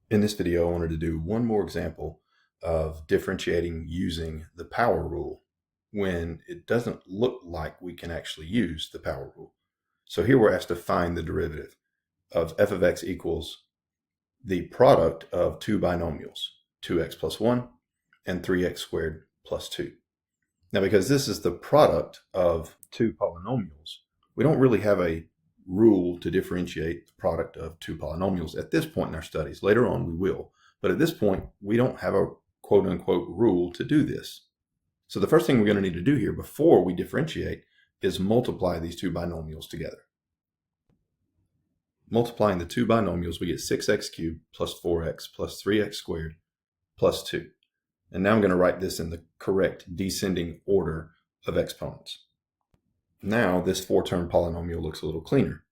In this video, I wanted to do one more example of differentiating using the power rule when it doesn't look like we can actually use the power rule. So here we're asked to find the derivative of f of x equals the product of two binomials, 2x plus 1 and 3x squared plus 2. Now, because this is the product of two polynomials, we don't really have a rule to differentiate the product of two polynomials at this point in our studies. Later on, we will. But at this point, we don't have a quote-unquote rule to do this. So the first thing we're going to need to do here before we differentiate is multiply these two binomials together. Multiplying the two binomials, we get 6x cubed plus 4x plus 3x squared plus 2. And now I'm going to write this in the correct descending order of exponents. Now this four-term polynomial looks a little cleaner.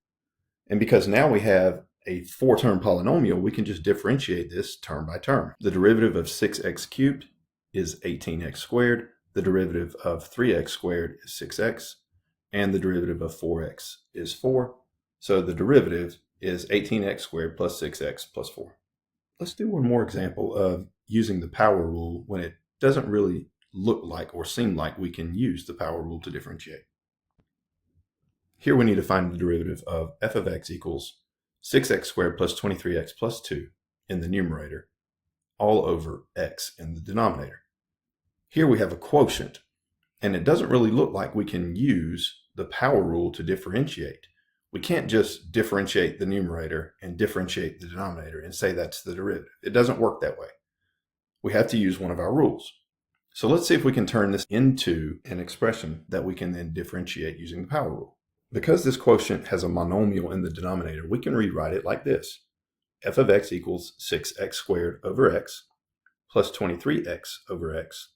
And because now we have a four-term polynomial, we can just differentiate this term by term. The derivative of 6x cubed is 18x squared. The derivative of 3x squared is 6x. And the derivative of 4x is 4. So the derivative is 18x squared plus 6x plus 4. Let's do one more example of using the power rule when it doesn't really look like or seem like we can use the power rule to differentiate. Here we need to find the derivative of f of x equals 6x squared plus 23x plus 2 in the numerator, all over x in the denominator. Here we have a quotient, and it doesn't really look like we can use the power rule to differentiate. We can't just differentiate the numerator and differentiate the denominator and say that's the derivative. It doesn't work that way. We have to use one of our rules. So let's see if we can turn this into an expression that we can then differentiate using the power rule. Because this quotient has a monomial in the denominator, we can rewrite it like this. F of x equals 6x squared over x plus 23x over x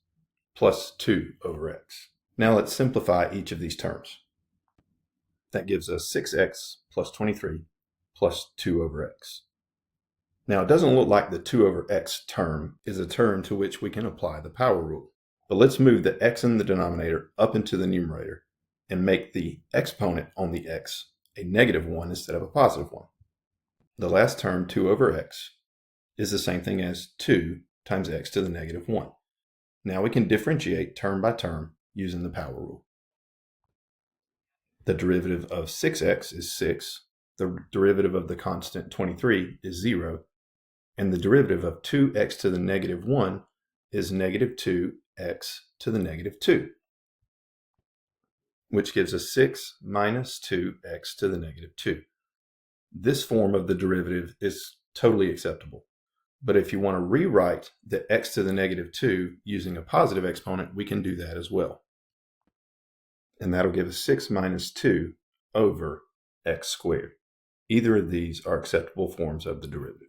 plus 2 over x. Now let's simplify each of these terms. That gives us 6x plus 23 plus 2 over x. Now it doesn't look like the 2 over x term is a term to which we can apply the power rule. But let's move the x in the denominator up into the numerator and make the exponent on the x a negative 1 instead of a positive 1. The last term, 2 over x, is the same thing as 2 times x to the negative 1. Now we can differentiate term by term using the power rule. The derivative of 6x is 6, the derivative of the constant 23 is 0, and the derivative of 2x to the negative 1 is negative 2x to the negative 2. Which gives us 6 minus 2x to the negative 2. This form of the derivative is totally acceptable. But if you want to rewrite the x to the negative 2 using a positive exponent, we can do that as well. And that'll give us 6 minus 2 over x squared. Either of these are acceptable forms of the derivative.